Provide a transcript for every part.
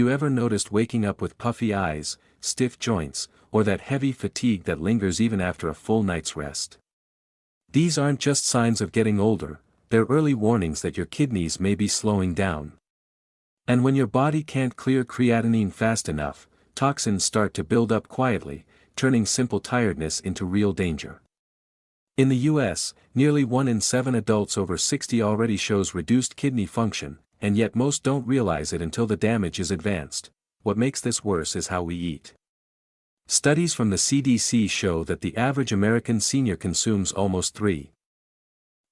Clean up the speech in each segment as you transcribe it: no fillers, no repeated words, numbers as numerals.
You ever noticed waking up with puffy eyes, stiff joints, or that heavy fatigue that lingers even after a full night's rest? These aren't just signs of getting older, they're early warnings that your kidneys may be slowing down. And when your body can't clear creatinine fast enough, toxins start to build up quietly, turning simple tiredness into real danger. In the US, nearly 1 in 7 adults over 60 already shows reduced kidney function, and yet most don't realize it until the damage is advanced. What makes this worse is how we eat. Studies from the CDC show that the average American senior consumes almost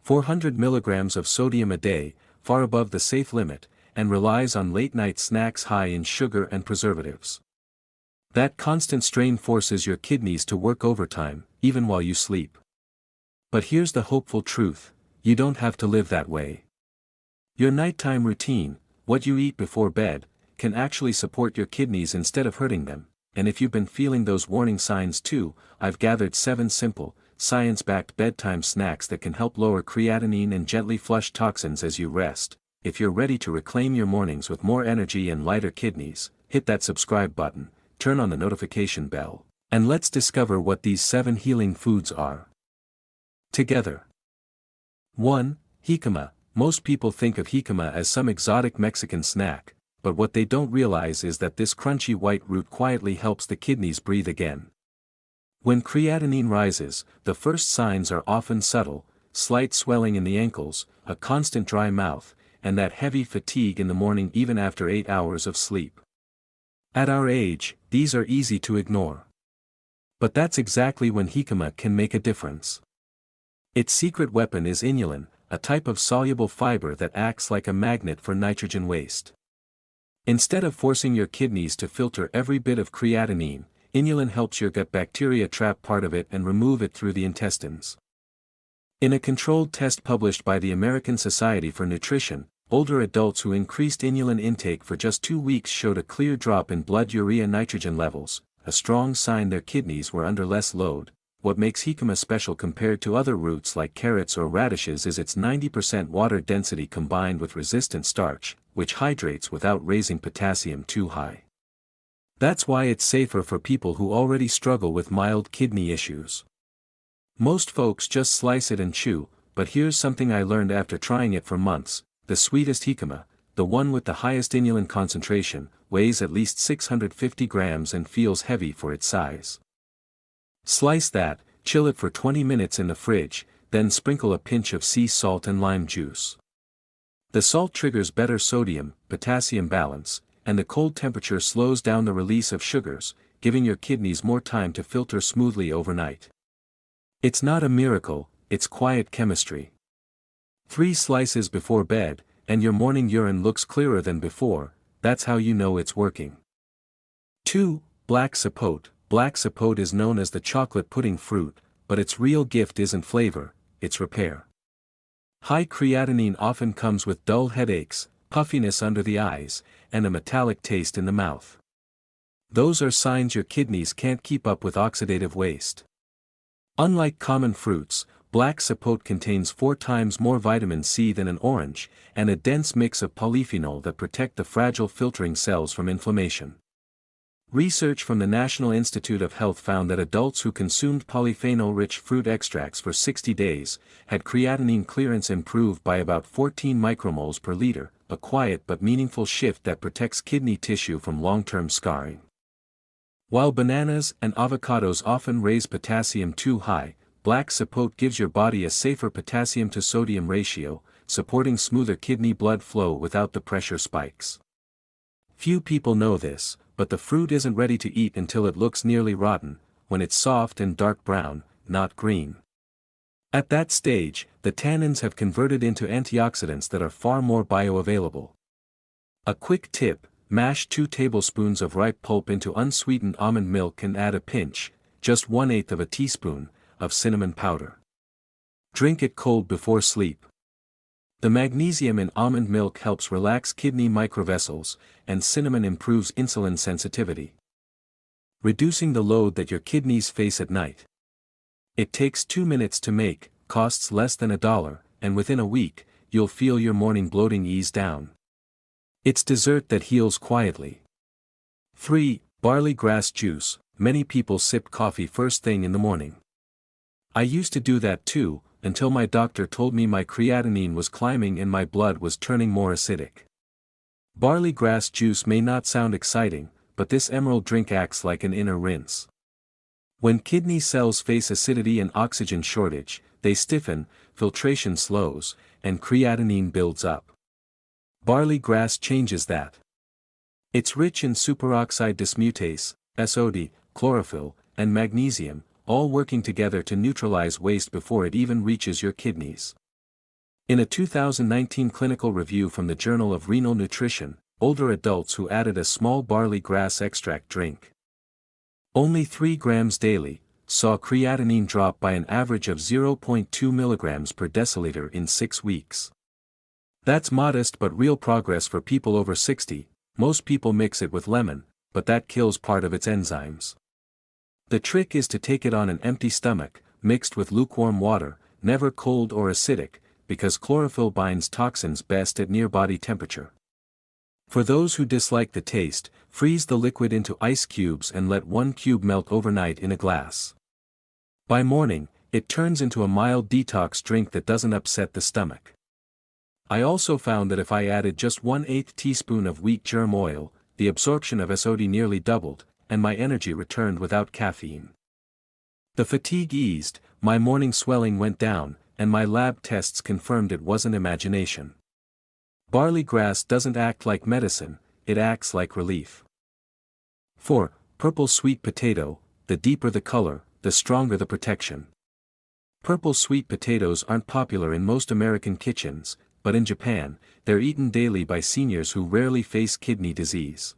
400 milligrams of sodium a day, far above the safe limit, and relies on late-night snacks high in sugar and preservatives. That constant strain forces your kidneys to work overtime, even while you sleep. But here's the hopeful truth: you don't have to live that way. Your nighttime routine, what you eat before bed, can actually support your kidneys instead of hurting them. And if you've been feeling those warning signs too, I've gathered 7 simple, science-backed bedtime snacks that can help lower creatinine and gently flush toxins as you rest. If you're ready to reclaim your mornings with more energy and lighter kidneys, hit that subscribe button, turn on the notification bell, and let's discover what these 7 healing foods are. Together. 1. Jicama. Most people think of jicama as some exotic Mexican snack, but what they don't realize is that this crunchy white root quietly helps the kidneys breathe again. When creatinine rises, the first signs are often subtle: slight swelling in the ankles, a constant dry mouth, and that heavy fatigue in the morning even after 8 hours of sleep. At our age, these are easy to ignore. But that's exactly when jicama can make a difference. Its secret weapon is inulin, a type of soluble fiber that acts like a magnet for nitrogen waste. Instead of forcing your kidneys to filter every bit of creatinine, inulin helps your gut bacteria trap part of it and remove it through the intestines. In a controlled test published by the American Society for Nutrition, older adults who increased inulin intake for just 2 weeks showed a clear drop in blood urea nitrogen levels, a strong sign their kidneys were under less load. What makes jicama special compared to other roots like carrots or radishes is its 90% water density combined with resistant starch, which hydrates without raising potassium too high. That's why it's safer for people who already struggle with mild kidney issues. Most folks just slice it and chew, but here's something I learned after trying it for months: the sweetest jicama, the one with the highest inulin concentration, weighs at least 650 grams and feels heavy for its size. Slice that, chill it for 20 minutes in the fridge, then sprinkle a pinch of sea salt and lime juice. The salt triggers better sodium-potassium balance, and the cold temperature slows down the release of sugars, giving your kidneys more time to filter smoothly overnight. It's not a miracle, it's quiet chemistry. 3 slices before bed, and your morning urine looks clearer than before. That's how you know it's working. 2. Black sapote. Black sapote is known as the chocolate pudding fruit, but its real gift isn't flavor, it's repair. High creatinine often comes with dull headaches, puffiness under the eyes, and a metallic taste in the mouth. Those are signs your kidneys can't keep up with oxidative waste. Unlike common fruits, black sapote contains 4 times more vitamin C than an orange, and a dense mix of polyphenol that protect the fragile filtering cells from inflammation. Research from the National Institute of Health found that adults who consumed polyphenol-rich fruit extracts for 60 days had creatinine clearance improved by about 14 micromoles per liter, a quiet but meaningful shift that protects kidney tissue from long-term scarring. While bananas and avocados often raise potassium too high, black sapote gives your body a safer potassium-to-sodium ratio, supporting smoother kidney blood flow without the pressure spikes. Few people know this, but the fruit isn't ready to eat until it looks nearly rotten, when it's soft and dark brown, not green. At that stage, the tannins have converted into antioxidants that are far more bioavailable. A quick tip: mash 2 tablespoons of ripe pulp into unsweetened almond milk and add a pinch, just 1/8 of a teaspoon, of cinnamon powder. Drink it cold before sleep. The magnesium in almond milk helps relax kidney microvessels, and cinnamon improves insulin sensitivity, reducing the load that your kidneys face at night. It takes 2 minutes to make, costs less than $1, and within a week, you'll feel your morning bloating ease down. It's dessert that heals quietly. 3. Barley grass juice. Many people sip coffee first thing in the morning. I used to do that too, until my doctor told me my creatinine was climbing and my blood was turning more acidic. Barley grass juice may not sound exciting, but this emerald drink acts like an inner rinse. When kidney cells face acidity and oxygen shortage, they stiffen, filtration slows, and creatinine builds up. Barley grass changes that. It's rich in superoxide dismutase, SOD, chlorophyll, and magnesium, all working together to neutralize waste before it even reaches your kidneys. In a 2019 clinical review from the Journal of Renal Nutrition, older adults who added a small barley grass extract drink, only 3 grams daily, saw creatinine drop by an average of 0.2 milligrams per deciliter in 6 weeks. That's modest but real progress for people over 60. Most people mix it with lemon, but that kills part of its enzymes. The trick is to take it on an empty stomach, mixed with lukewarm water, never cold or acidic, because chlorophyll binds toxins best at near body temperature. For those who dislike the taste, freeze the liquid into ice cubes and let 1 cube melt overnight in a glass. By morning, it turns into a mild detox drink that doesn't upset the stomach. I also found that if I added just 1/8 teaspoon of wheat germ oil, the absorption of SOD nearly doubled, and my energy returned without caffeine. The fatigue eased, my morning swelling went down, and my lab tests confirmed it wasn't imagination. Barley grass doesn't act like medicine, it acts like relief. 4. Purple sweet potato. The deeper the color, the stronger the protection. Purple sweet potatoes aren't popular in most American kitchens, but in Japan, they're eaten daily by seniors who rarely face kidney disease.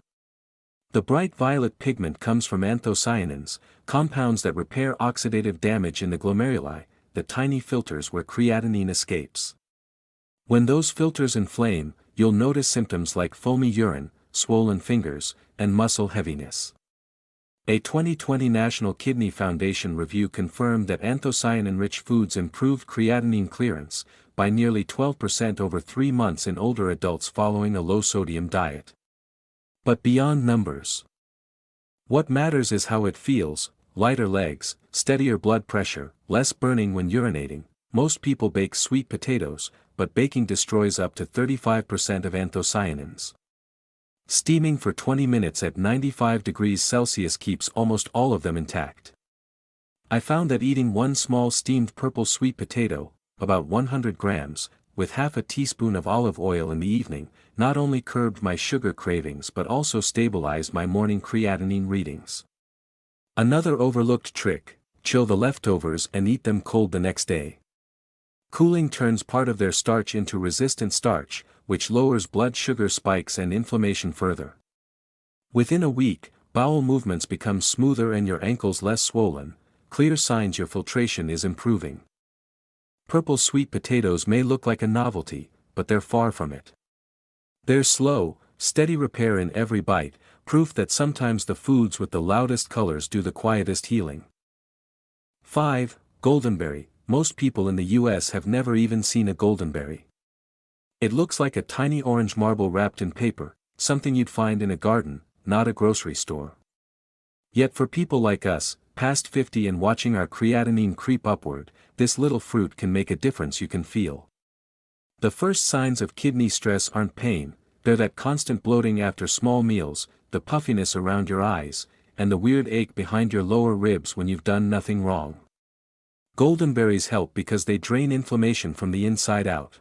The bright violet pigment comes from anthocyanins, compounds that repair oxidative damage in the glomeruli, the tiny filters where creatinine escapes. When those filters inflame, you'll notice symptoms like foamy urine, swollen fingers, and muscle heaviness. A 2020 National Kidney Foundation review confirmed that anthocyanin-rich foods improved creatinine clearance by nearly 12% over 3 months in older adults following a low-sodium diet. But beyond numbers, what matters is how it feels: lighter legs, steadier blood pressure, less burning when urinating. Most people bake sweet potatoes, but baking destroys up to 35% of anthocyanins. Steaming for 20 minutes at 95 degrees Celsius keeps almost all of them intact. I found that eating 1 small steamed purple sweet potato, about 100 grams, with half a teaspoon of olive oil in the evening, not only curbed my sugar cravings but also stabilized my morning creatinine readings. Another overlooked trick: chill the leftovers and eat them cold the next day. Cooling turns part of their starch into resistant starch, which lowers blood sugar spikes and inflammation further. Within a week, bowel movements become smoother and your ankles less swollen, clear signs your filtration is improving. Purple sweet potatoes may look like a novelty, but they're far from it. There's slow, steady repair in every bite, proof that sometimes the foods with the loudest colors do the quietest healing. 5. Goldenberry. Most people in the US have never even seen a goldenberry. It looks like a tiny orange marble wrapped in paper, something you'd find in a garden, not a grocery store. Yet for people like us, past 50 and watching our creatinine creep upward, this little fruit can make a difference you can feel. The first signs of kidney stress aren't pain, they're that constant bloating after small meals, the puffiness around your eyes, and the weird ache behind your lower ribs when you've done nothing wrong. Goldenberries help because they drain inflammation from the inside out.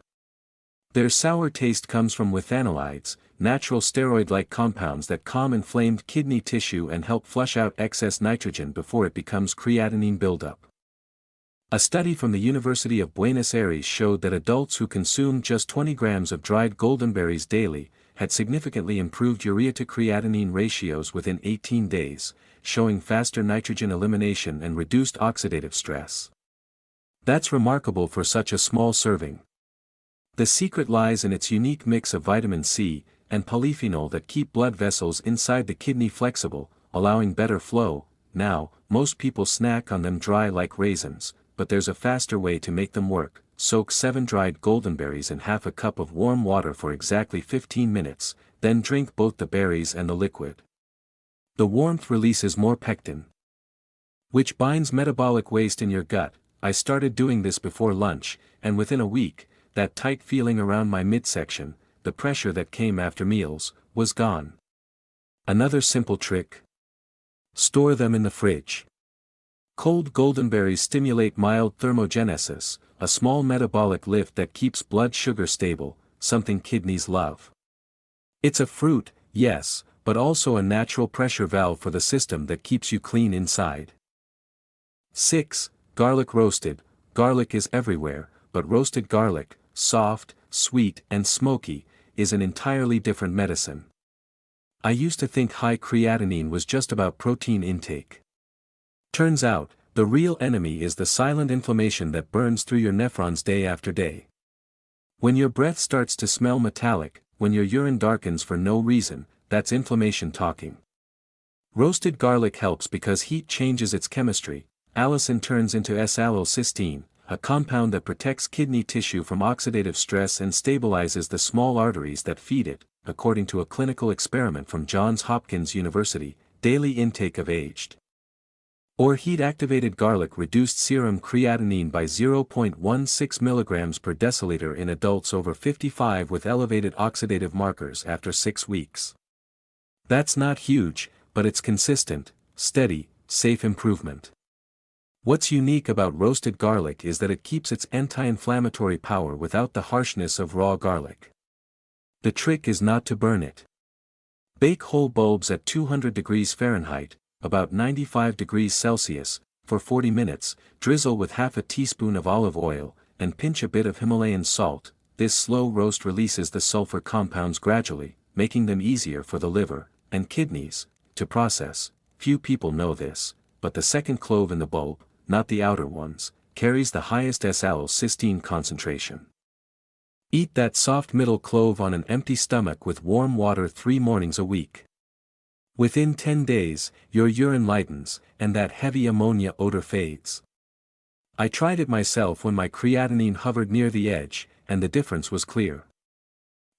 Their sour taste comes from withanolides, natural steroid-like compounds that calm inflamed kidney tissue and help flush out excess nitrogen before it becomes creatinine buildup. A study from the University of Buenos Aires showed that adults who consumed just 20 grams of dried goldenberries daily had significantly improved urea to creatinine ratios within 18 days, showing faster nitrogen elimination and reduced oxidative stress. That's remarkable for such a small serving. The secret lies in its unique mix of vitamin C and polyphenol that keep blood vessels inside the kidney flexible, allowing better flow. Now, most people snack on them dry like raisins, but there's a faster way to make them work. Soak 7 dried goldenberries in half a cup of warm water for exactly 15 minutes, then drink both the berries and the liquid. The warmth releases more pectin, which binds metabolic waste in your gut. I started doing this before lunch, and within a week, that tight feeling around my midsection, the pressure that came after meals, was gone. Another simple trick: store them in the fridge. Cold goldenberries stimulate mild thermogenesis, a small metabolic lift that keeps blood sugar stable, something kidneys love. It's a fruit, yes, but also a natural pressure valve for the system that keeps you clean inside. 6. Garlic roasted. Garlic is everywhere, but roasted garlic, soft, sweet and smoky, is an entirely different medicine. I used to think high creatinine was just about protein intake. Turns out, the real enemy is the silent inflammation that burns through your nephrons day after day. When your breath starts to smell metallic, when your urine darkens for no reason, that's inflammation talking. Roasted garlic helps because heat changes its chemistry. Allicin turns into S-allylcysteine, a compound that protects kidney tissue from oxidative stress and stabilizes the small arteries that feed it, according to a clinical experiment from Johns Hopkins University. Daily intake of aged or heat-activated garlic reduced serum creatinine by 0.16 mg per deciliter in adults over 55 with elevated oxidative markers after 6 weeks. That's not huge, but it's consistent, steady, safe improvement. What's unique about roasted garlic is that it keeps its anti-inflammatory power without the harshness of raw garlic. The trick is not to burn it. Bake whole bulbs at 200 degrees Fahrenheit, about 95 degrees Celsius, for 40 minutes, drizzle with half a teaspoon of olive oil, and pinch a bit of Himalayan salt. This slow roast releases the sulfur compounds gradually, making them easier for the liver and kidneys to process. Few people know this, but the second clove in the bulb, not the outer ones, carries the highest S-allylcysteine concentration. Eat that soft middle clove on an empty stomach with warm water 3 mornings a week. Within 10 days, your urine lightens, and that heavy ammonia odor fades. I tried it myself when my creatinine hovered near the edge, and the difference was clear.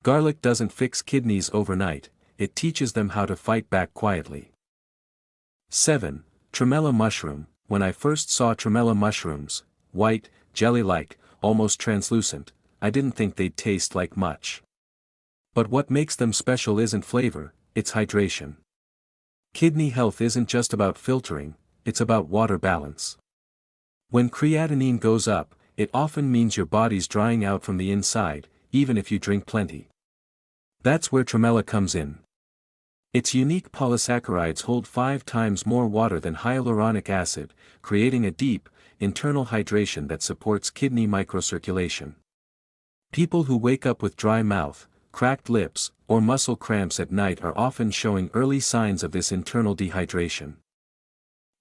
Garlic doesn't fix kidneys overnight, it teaches them how to fight back quietly. 7. Tremella mushroom. When I first saw tremella mushrooms, white, jelly-like, almost translucent, I didn't think they'd taste like much. But what makes them special isn't flavor, it's hydration. Kidney health isn't just about filtering, it's about water balance. When creatinine goes up, it often means your body's drying out from the inside, even if you drink plenty. That's where tremella comes in. Its unique polysaccharides hold 5 times more water than hyaluronic acid, creating a deep, internal hydration that supports kidney microcirculation. People who wake up with dry mouth, cracked lips, or muscle cramps at night are often showing early signs of this internal dehydration.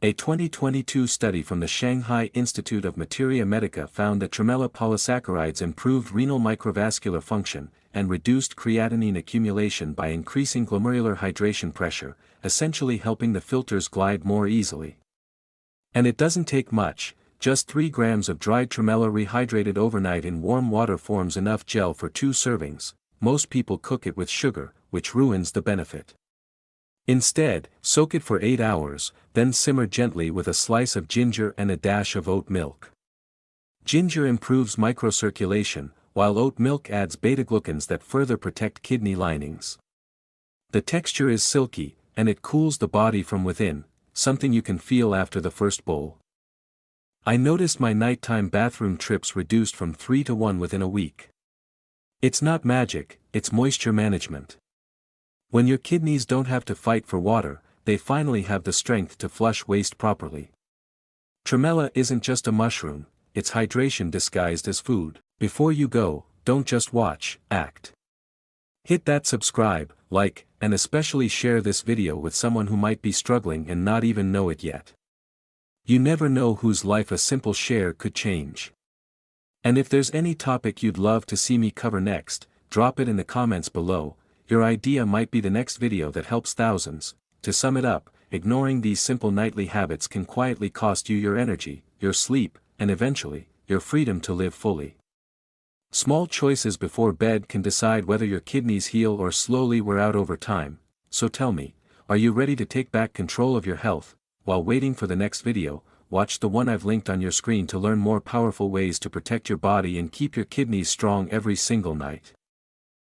A 2022 study from the Shanghai Institute of Materia Medica found that tremella polysaccharides improved renal microvascular function, and reduced creatinine accumulation by increasing glomerular hydration pressure, essentially helping the filters glide more easily. And it doesn't take much, just 3 grams of dried tremella rehydrated overnight in warm water forms enough gel for 2 servings. Most people cook it with sugar, which ruins the benefit. Instead, soak it for 8 hours, then simmer gently with a slice of ginger and a dash of oat milk. Ginger improves microcirculation, while oat milk adds beta-glucans that further protect kidney linings. The texture is silky, and it cools the body from within, something you can feel after the first bowl. I noticed my nighttime bathroom trips reduced from 3 to 1 within a week. It's not magic, it's moisture management. When your kidneys don't have to fight for water, they finally have the strength to flush waste properly. Tremella isn't just a mushroom, it's hydration disguised as food. Before you go, don't just watch, act. Hit that subscribe, like, and especially share this video with someone who might be struggling and not even know it yet. You never know whose life a simple share could change. And if there's any topic you'd love to see me cover next, drop it in the comments below. Your idea might be the next video that helps thousands. To sum it up, ignoring these simple nightly habits can quietly cost you your energy, your sleep, and eventually, your freedom to live fully. Small choices before bed can decide whether your kidneys heal or slowly wear out over time. So tell me, Are you ready to take back control of your health? While waiting for the next video, watch the one I've linked on your screen to learn more powerful ways to protect your body and keep your kidneys strong every single night.